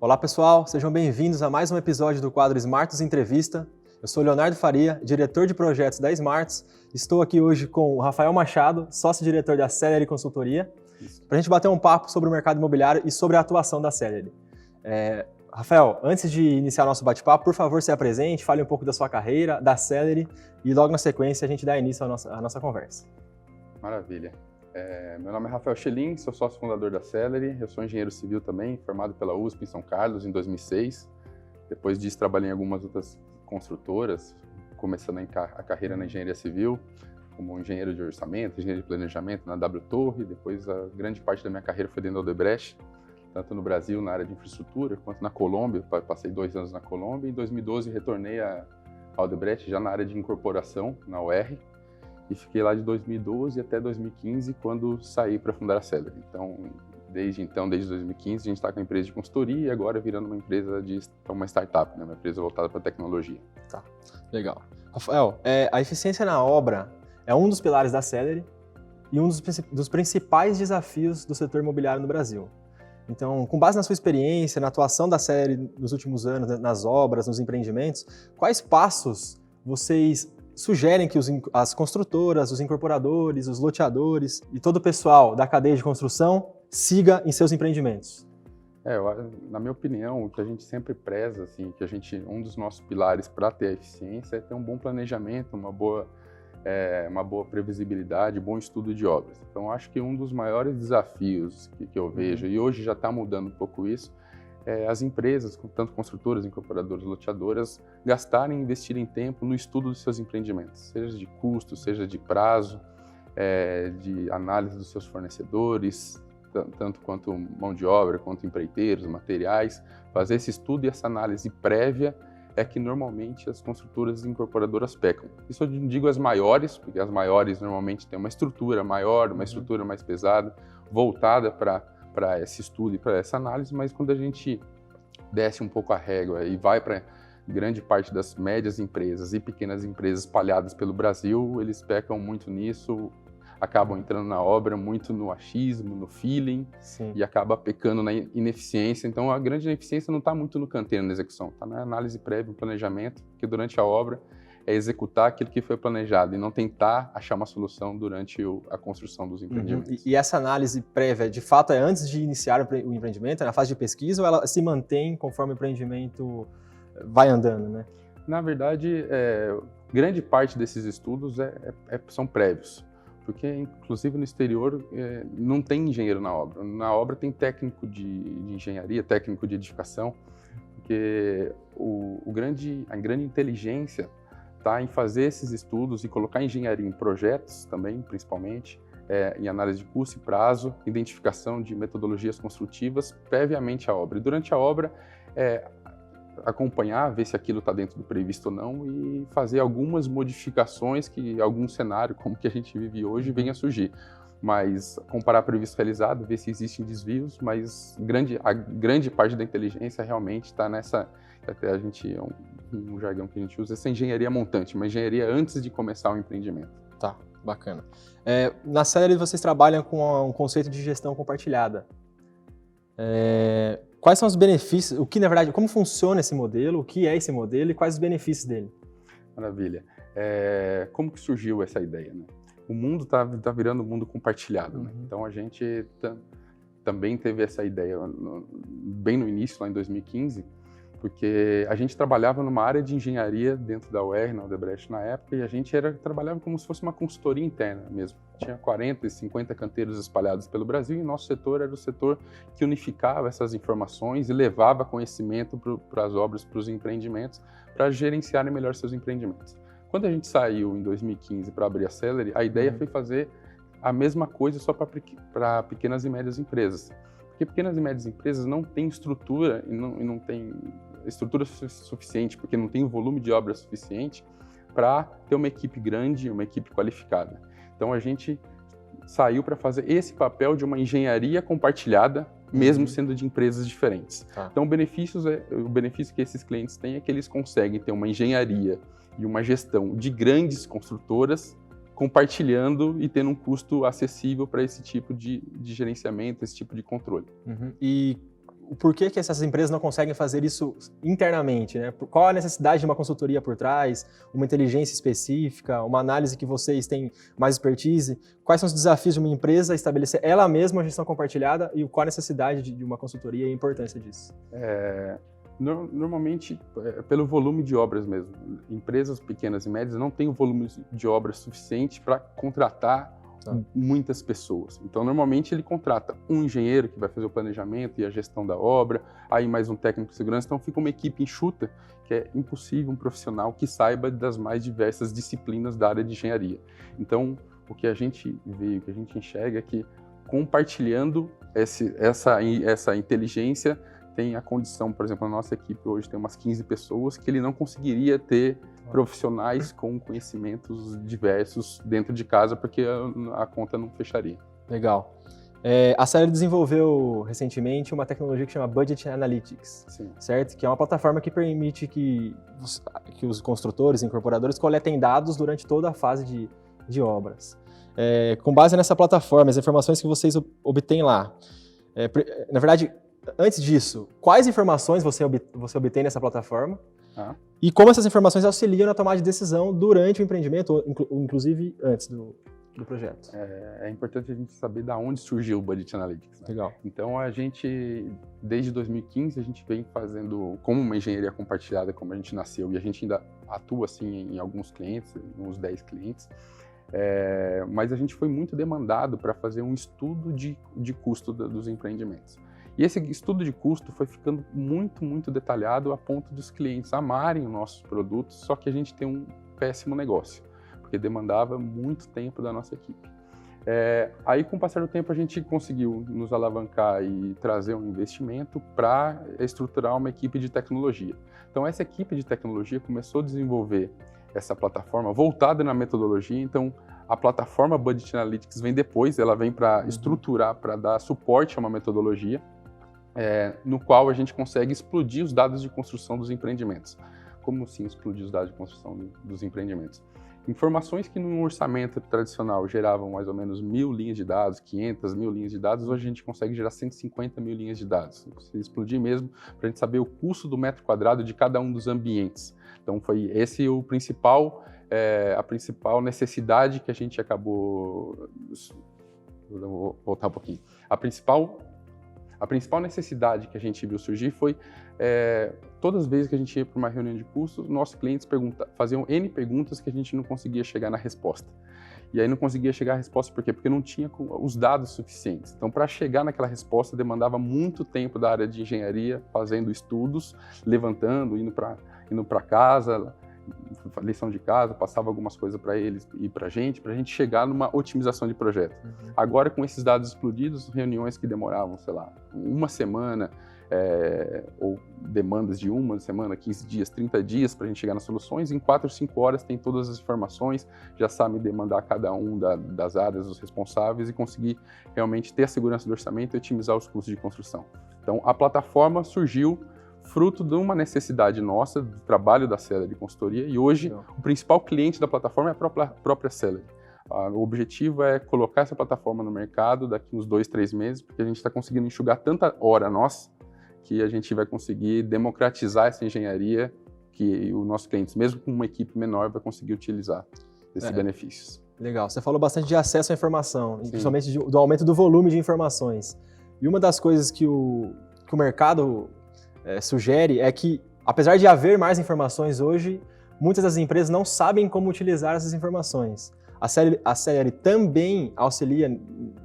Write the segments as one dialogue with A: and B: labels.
A: Olá pessoal, sejam bem-vindos a mais um episódio do quadro Smarts Entrevista. Eu sou Leonardo Faria, diretor de projetos da Smarts. Estou aqui hoje com o Rafael Machado, sócio-diretor da Celery Consultoria, para a gente bater um papo sobre o mercado imobiliário e sobre a atuação da Celery. Rafael, antes de iniciar nosso bate-papo, por favor, se apresente, fale um pouco da sua carreira, da Celery e logo na sequência a gente dá início à nossa conversa.
B: Maravilha. Meu nome é Rafael Schelin, sou sócio fundador da Celery, eu sou engenheiro civil também, formado pela USP em São Carlos em 2006. Depois disso trabalhei em algumas outras construtoras, começando a carreira na engenharia civil, como engenheiro de orçamento, engenheiro de planejamento na W Torre. Depois a grande parte da minha carreira foi dentro da Odebrecht, tanto no Brasil na área de infraestrutura, quanto na Colômbia. Passei 2 anos na Colômbia. Em 2012 retornei à Odebrecht já na área de incorporação, na UR, e fiquei lá de 2012 até 2015, quando saí para fundar a Celery. Desde 2015, a gente está com a empresa de consultoria e agora virando uma startup, né? Uma empresa voltada para tecnologia.
A: Tá, legal. Rafael, a eficiência na obra é um dos pilares da Celery e um dos principais desafios do setor imobiliário no Brasil. Então, com base na sua experiência, na atuação da Celery nos últimos anos, nas obras, nos empreendimentos, quais passos vocês sugerem que as construtoras, os incorporadores, os loteadores e todo o pessoal da cadeia de construção siga em seus empreendimentos?
B: Na minha opinião, o que a gente sempre preza, assim, um dos nossos pilares para ter a eficiência é ter um bom planejamento, uma boa previsibilidade, bom estudo de obras. Então, acho que um dos maiores desafios que eu vejo, e hoje já está mudando um pouco isso, as empresas, tanto construtoras, incorporadoras, loteadoras, gastarem e investirem tempo no estudo dos seus empreendimentos, seja de custo, seja de prazo, de análise dos seus fornecedores, tanto quanto mão de obra, quanto empreiteiros, materiais. Fazer esse estudo e essa análise prévia é que normalmente as construtoras e incorporadoras pecam. Isso eu digo as maiores, porque as maiores normalmente têm uma estrutura maior, uma estrutura mais pesada, voltada para esse estudo e para essa análise, mas quando a gente desce um pouco a régua e vai para grande parte das médias empresas e pequenas empresas espalhadas pelo Brasil, eles pecam muito nisso, acabam entrando na obra muito no achismo, no feeling. Sim. E acaba pecando na ineficiência. Então a grande ineficiência não está muito no canteiro, na execução, está na análise prévia, no planejamento, que durante a obra é executar aquilo que foi planejado e não tentar achar uma solução durante a construção dos empreendimentos.
A: E essa análise prévia, de fato, é antes de iniciar o empreendimento, é na fase de pesquisa, ou ela se mantém conforme o empreendimento vai andando, né?
B: Na verdade, grande parte desses estudos são prévios, porque, inclusive, no exterior não tem engenheiro na obra. Na obra tem técnico de engenharia, técnico de edificação, porque a grande inteligência está em fazer esses estudos e colocar engenharia em projetos também, principalmente, em análise de custo e prazo, identificação de metodologias construtivas previamente à obra. E durante a obra, acompanhar, ver se aquilo está dentro do previsto ou não e fazer algumas modificações que algum cenário, como que a gente vive hoje, venha a surgir. Mas comparar previsto realizado, ver se existem desvios, mas a grande parte da inteligência realmente está nessa, até um jargão que a gente usa, essa engenharia montante, uma engenharia antes de começar o empreendimento.
A: Tá, bacana. Na Celery vocês trabalham com um conceito de gestão compartilhada. Quais são os benefícios, como funciona esse modelo, o que é esse modelo e quais os benefícios dele?
B: Maravilha. Como que surgiu essa ideia, né? O mundo está virando um mundo compartilhado, né? Então a gente também teve essa ideia bem no início, lá em 2015, porque a gente trabalhava numa área de engenharia dentro da UR, na Odebrecht na época, e a gente trabalhava como se fosse uma consultoria interna mesmo. Tinha 40 e 50 canteiros espalhados pelo Brasil e nosso setor era o setor que unificava essas informações e levava conhecimento para as obras, para os empreendimentos, para gerenciarem melhor seus empreendimentos. Quando a gente saiu em 2015 para abrir a Celery, a ideia foi fazer a mesma coisa só para pequenas e médias empresas. Porque pequenas e médias empresas não têm estrutura e não têm estrutura suficiente, porque não tem volume de obra suficiente para ter uma equipe grande, uma equipe qualificada. Então a gente saiu para fazer esse papel de uma engenharia compartilhada, mesmo sendo de empresas diferentes. Então o benefício que esses clientes têm é que eles conseguem ter uma engenharia e uma gestão de grandes construtoras compartilhando e tendo um custo acessível para esse tipo de gerenciamento, esse tipo de controle.
A: E o porquê que essas empresas não conseguem fazer isso internamente, né? Qual a necessidade de uma consultoria por trás, uma inteligência específica, uma análise que vocês têm mais expertise? Quais são os desafios de uma empresa estabelecer ela mesma a gestão compartilhada e qual a necessidade de uma consultoria e a importância disso?
B: Normalmente, pelo volume de obras mesmo. Empresas pequenas e médias não têm o volume de obras suficiente para contratar muitas pessoas. Então, normalmente, ele contrata um engenheiro que vai fazer o planejamento e a gestão da obra, aí mais um técnico de segurança. Então, fica uma equipe enxuta, que é impossível um profissional que saiba das mais diversas disciplinas da área de engenharia. Então, o que a gente vê, o que a gente enxerga é que, compartilhando essa inteligência, tem a condição, por exemplo, a nossa equipe hoje tem umas 15 pessoas que ele não conseguiria ter profissionais com conhecimentos diversos dentro de casa, porque a conta não fecharia.
A: Legal. A Celeri desenvolveu recentemente uma tecnologia que chama Budget Analytics,
B: Sim.
A: certo? Que é uma plataforma que permite que os construtores e incorporadores coletem dados durante toda a fase de obras. Com base nessa plataforma, as informações que vocês obtêm lá, na verdade, antes disso, quais informações você obtém nessa plataforma e como essas informações auxiliam na tomada de decisão durante o empreendimento, ou inclusive antes do projeto?
B: É importante a gente saber de onde surgiu o Budget Analytics. Né?
A: Legal.
B: Então, a gente, desde 2015, a gente vem fazendo como uma engenharia compartilhada, como a gente nasceu, e a gente ainda atua assim em alguns clientes, uns 10 clientes, mas a gente foi muito demandado para fazer um estudo de custo dos empreendimentos. E esse estudo de custo foi ficando muito, muito detalhado a ponto dos clientes amarem os nossos produtos, só que a gente tem um péssimo negócio, porque demandava muito tempo da nossa equipe. Aí, com o passar do tempo, a gente conseguiu nos alavancar e trazer um investimento para estruturar uma equipe de tecnologia. Então, essa equipe de tecnologia começou a desenvolver essa plataforma voltada na metodologia. Então, a plataforma Budget Analytics vem depois, ela vem para estruturar, para dar suporte a uma metodologia, no qual a gente consegue explodir os dados de construção dos empreendimentos. Como assim explodir os dados de construção dos empreendimentos? Informações que num orçamento tradicional geravam mais ou menos 1.000 linhas de dados, 500 mil linhas de dados, hoje a gente consegue gerar 150 mil linhas de dados. Se explodir mesmo, para a gente saber o custo do metro quadrado de cada um dos ambientes. Então foi esse a principal necessidade que a gente acabou... Vou voltar um pouquinho. A principal necessidade que a gente viu surgir foi, todas as vezes que a gente ia para uma reunião de custos, nossos clientes faziam N perguntas que a gente não conseguia chegar na resposta. E aí não conseguia chegar à resposta por quê? Porque não tinha os dados suficientes. Então, para chegar naquela resposta, demandava muito tempo da área de engenharia, fazendo estudos, levantando, indo para casa, lição de casa, passava algumas coisas para eles e para a gente chegar numa otimização de projeto. Agora, com esses dados explodidos, reuniões que demoravam, sei lá, uma semana, ou demandas de uma semana, 15 dias, 30 dias para a gente chegar nas soluções, em 4 ou 5 horas tem todas as informações, já sabe demandar cada um das áreas, os responsáveis, e conseguir realmente ter a segurança do orçamento e otimizar os custos de construção. Então, a plataforma surgiu fruto de uma necessidade nossa, do trabalho da Celeri de consultoria, e hoje o principal cliente da plataforma é a própria Celeri. O objetivo é colocar essa plataforma no mercado daqui uns 2, 3 meses, porque a gente está conseguindo enxugar tanta hora nossa, que a gente vai conseguir democratizar essa engenharia, que os nossos clientes, mesmo com uma equipe menor, vai conseguir utilizar esses benefícios.
A: Legal, você falou bastante de acesso à informação, e principalmente do aumento do volume de informações. E uma das coisas que o mercado sugere é que, apesar de haver mais informações hoje, muitas das empresas não sabem como utilizar essas informações. A Celeri também auxilia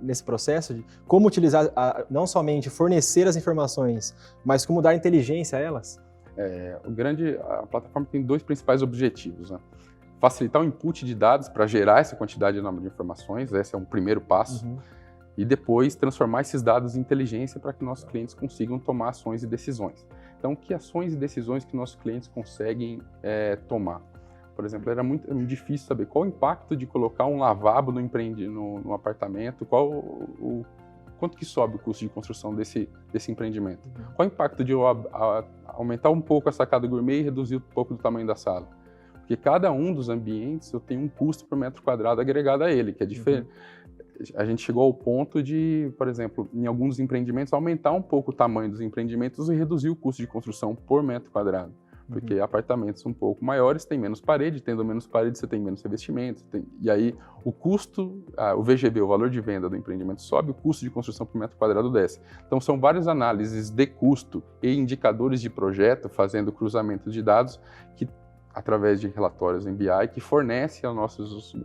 A: nesse processo de como utilizar, não somente fornecer as informações, mas como dar inteligência a elas?
B: A plataforma tem 2 principais objetivos, né? Facilitar o input de dados para gerar essa quantidade enorme de informações, esse é um primeiro passo. E depois transformar esses dados em inteligência para que nossos clientes consigam tomar ações e decisões. Então, que ações e decisões que nossos clientes conseguem tomar? Por exemplo, era muito difícil saber qual o impacto de colocar um lavabo no apartamento, quanto que sobe o custo de construção desse empreendimento. Qual o impacto de eu aumentar um pouco a sacada gourmet e reduzir um pouco do tamanho da sala? Porque cada um dos ambientes eu tenho um custo por metro quadrado agregado a ele, que é diferente. a gente chegou ao ponto de, por exemplo, em alguns empreendimentos, aumentar um pouco o tamanho dos empreendimentos e reduzir o custo de construção por metro quadrado. Porque apartamentos um pouco maiores têm menos parede, tendo menos parede você tem menos revestimento, e aí o custo, o VGV, o valor de venda do empreendimento sobe, o custo de construção por metro quadrado desce. Então são várias análises de custo e indicadores de projeto, fazendo cruzamento de dados, que através de relatórios em BI, que fornece aos nossos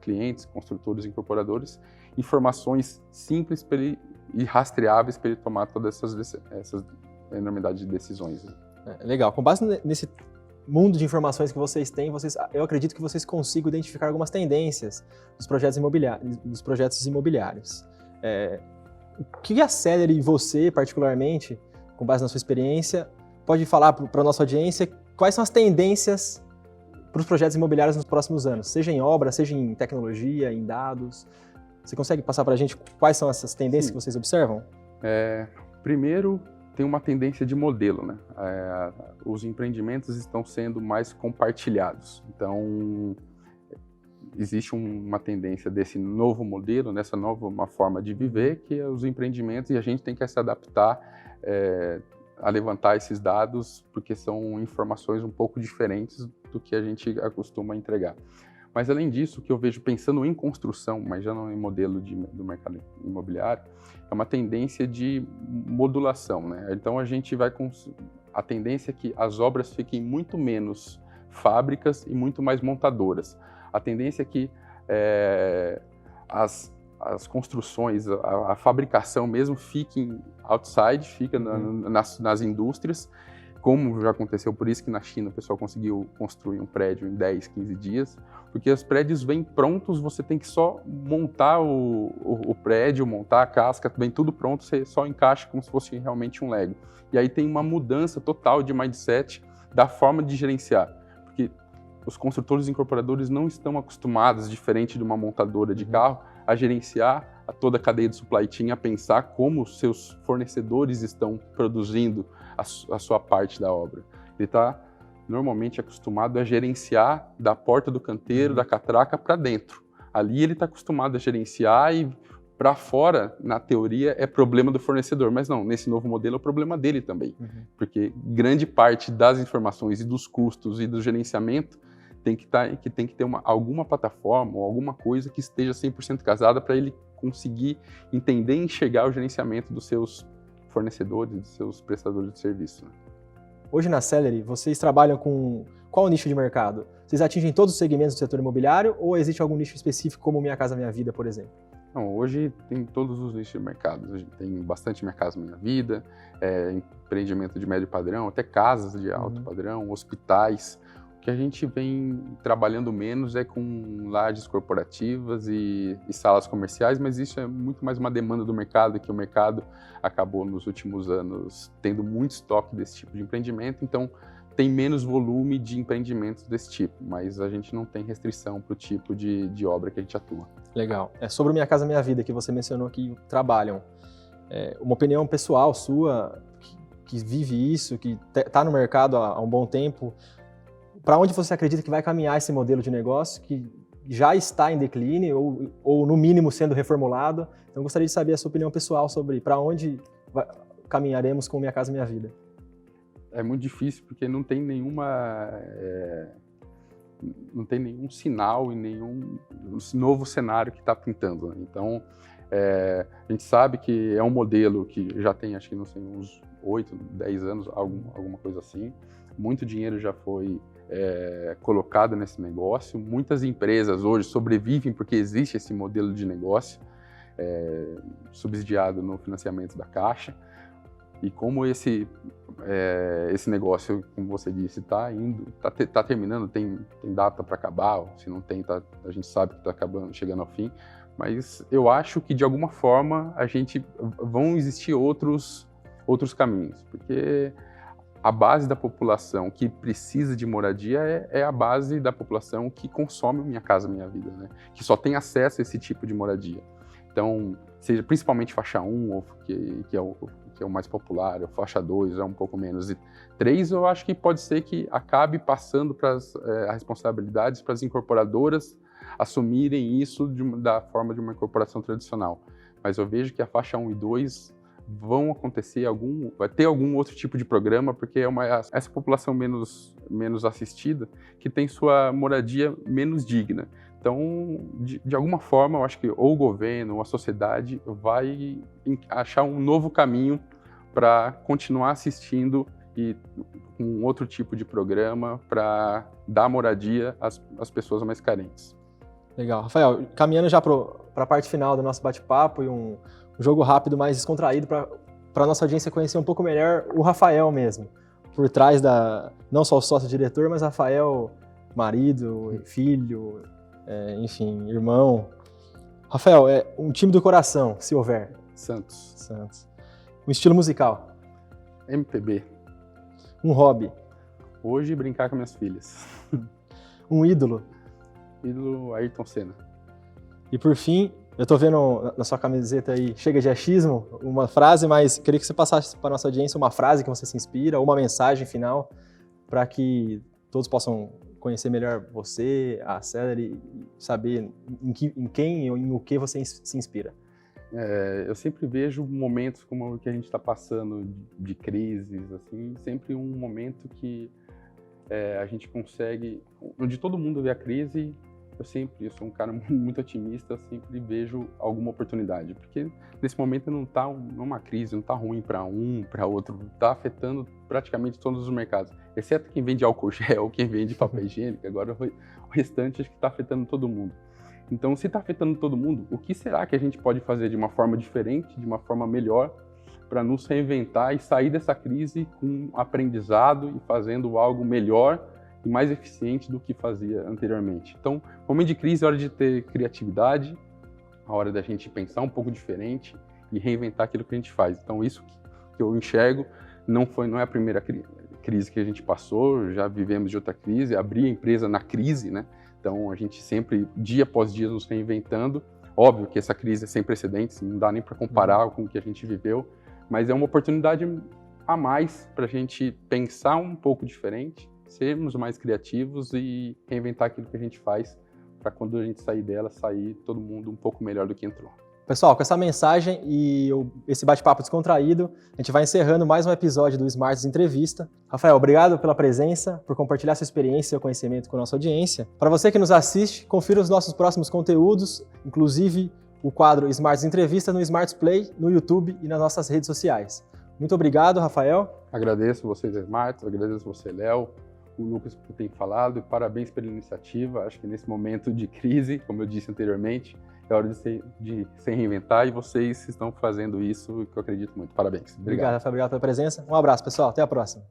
B: clientes, construtores e incorporadores, informações simples e rastreáveis para ele tomar todas essas enormidade de decisões.
A: Legal. Com base nesse mundo de informações que vocês têm, eu acredito que vocês consigam identificar algumas tendências dos projetos imobiliários. O que a Celeri e você, particularmente, com base na sua experiência, pode falar para a nossa audiência quais são as tendências para os projetos imobiliários nos próximos anos, seja em obra, seja em tecnologia, em dados? Você consegue passar para a gente quais são essas tendências que vocês observam?
B: Primeiro, tem uma tendência de modelo, né? Os empreendimentos estão sendo mais compartilhados. Então, existe uma tendência desse novo modelo, nessa nova forma de viver, que é os empreendimentos, e a gente tem que se adaptar a levantar esses dados, porque são informações um pouco diferentes do que a gente acostuma entregar. Mas, além disso, o que eu vejo pensando em construção, mas já não em modelo do mercado imobiliário, é uma tendência de modulação, né? Então, a tendência é que as obras fiquem muito menos fábricas e muito mais montadoras. A tendência é que as construções, a fabricação mesmo, fiquem outside, fica nas indústrias, como já aconteceu, por isso que na China o pessoal conseguiu construir um prédio em 10, 15 dias, porque os prédios vêm prontos, você tem que só montar o prédio, montar a casca, vem tudo pronto, você só encaixa como se fosse realmente um Lego. E aí tem uma mudança total de mindset da forma de gerenciar, porque os construtores e incorporadores não estão acostumados, diferente de uma montadora de carro, a gerenciar toda a cadeia de supply chain, a pensar como os seus fornecedores estão produzindo a sua parte da obra. Ele está normalmente acostumado a gerenciar da porta do canteiro, da catraca para dentro. Ali ele está acostumado a gerenciar e para fora, na teoria, é problema do fornecedor. Mas não, nesse novo modelo é o problema dele também. Porque grande parte das informações e dos custos e do gerenciamento tem que ter alguma plataforma ou alguma coisa que esteja 100% casada para ele conseguir entender e enxergar o gerenciamento dos seus fornecedores, dos seus prestadores de serviço.
A: Hoje na Celeri, vocês trabalham com qual nicho de mercado? Vocês atingem todos os segmentos do setor imobiliário ou existe algum nicho específico como Minha Casa Minha Vida, por exemplo?
B: Não, hoje tem todos os nichos de mercado. A gente tem bastante Minha Casa Minha Vida, empreendimento de médio padrão, até casas de alto padrão, hospitais. O que a gente vem trabalhando menos é com lajes corporativas e salas comerciais, mas isso é muito mais uma demanda do mercado, que o mercado acabou nos últimos anos tendo muito estoque desse tipo de empreendimento, então tem menos volume de empreendimentos desse tipo, mas a gente não tem restrição para o tipo de obra que a gente atua.
A: Legal. Sobre o Minha Casa Minha Vida, que você mencionou que trabalham, uma opinião pessoal sua, que vive isso, que está no mercado há um bom tempo, para onde você acredita que vai caminhar esse modelo de negócio que já está em declínio ou no mínimo sendo reformulado? Então eu gostaria de saber a sua opinião pessoal sobre para onde caminharemos com Minha Casa Minha Vida.
B: É muito difícil porque não tem nenhum sinal e nenhum novo cenário que está pintando, né? Então, a gente sabe que é um modelo que já tem, acho que não sei, uns 8, 10 anos, alguma coisa assim. Muito dinheiro já foi colocado nesse negócio. Muitas empresas hoje sobrevivem porque existe esse modelo de negócio subsidiado no financiamento da Caixa. E como esse negócio, como você disse, está terminando, tem data para acabar, se não tem, a gente sabe que está chegando ao fim, mas eu acho que de alguma forma vão existir outros caminhos, porque a base da população que precisa de moradia é a base da população que consome o Minha Casa Minha Vida, né? Que só tem acesso a esse tipo de moradia. Então, seja principalmente faixa 1, que é o mais popular, ou faixa 2 é um pouco menos, e 3 eu acho que pode ser que acabe passando as responsabilidades para as incorporadoras assumirem isso da forma de uma corporação tradicional. Mas eu vejo que a faixa 1 e 2 vão acontecer vai ter algum outro tipo de programa, porque é essa população menos assistida que tem sua moradia menos digna. Então, de alguma forma, eu acho que ou o governo ou a sociedade vai achar um novo caminho para continuar assistindo e um outro tipo de programa para dar moradia às pessoas mais carentes.
A: Legal. Rafael, caminhando já para a parte final do nosso bate-papo e um jogo rápido, mais descontraído, para a nossa audiência conhecer um pouco melhor o Rafael mesmo, por trás não só o sócio-diretor, mas Rafael, marido, filho, enfim, irmão. Rafael, um time do coração, se houver.
B: Santos.
A: Um estilo musical.
B: MPB.
A: Um hobby.
B: Hoje, brincar com minhas filhas.
A: Um ídolo.
B: Ídolo Ayrton Senna.
A: E por fim, eu tô vendo na sua camiseta aí, chega de achismo, uma frase, mas queria que você passasse para a nossa audiência uma frase que você se inspira, ou uma mensagem final, para que todos possam conhecer melhor você, a Celery, e saber em quem ou em o que você se inspira.
B: Eu sempre vejo momentos como o que a gente está passando de crises, assim, sempre um momento que a gente consegue, onde todo mundo vê a crise. Eu sou um cara muito otimista, eu sempre vejo alguma oportunidade, porque nesse momento não está uma crise, não está ruim para para outro, está afetando praticamente todos os mercados, exceto quem vende álcool gel, quem vende papel higiênico. Agora o restante acho que está afetando todo mundo. Então, se está afetando todo mundo, o que será que a gente pode fazer de uma forma diferente, de uma forma melhor, para nos reinventar e sair dessa crise com aprendizado e fazendo algo melhor e mais eficiente do que fazia anteriormente? Então, momento de crise é hora de ter criatividade, a hora da gente pensar um pouco diferente e reinventar aquilo que a gente faz. Então, isso que eu enxergo não é a primeira crise que a gente passou, já vivemos de outra crise, abri a empresa na crise, né? Então, a gente sempre, dia após dia, nos reinventando. Óbvio que essa crise é sem precedentes, não dá nem para comparar com o que a gente viveu, mas é uma oportunidade a mais para a gente pensar um pouco diferente, sermos mais criativos e reinventar aquilo que a gente faz, para quando a gente sair dela, sair todo mundo um pouco melhor do que entrou.
A: Pessoal, com essa mensagem e esse bate-papo descontraído, a gente vai encerrando mais um episódio do Smarts Entrevista. Rafael, obrigado pela presença, por compartilhar sua experiência e seu conhecimento com a nossa audiência. Para você que nos assiste, confira os nossos próximos conteúdos, inclusive o quadro Smarts Entrevista no Smarts Play, no YouTube e nas nossas redes sociais. Muito obrigado, Rafael.
B: Agradeço vocês, Smarts, agradeço você, Léo, o Lucas, por ter falado, e parabéns pela iniciativa. Acho que nesse momento de crise, como eu disse anteriormente, é hora de se reinventar, e vocês estão fazendo isso, que eu acredito muito. Parabéns.
A: Obrigado, Rafael. Obrigado pela presença. Um abraço, pessoal. Até a próxima.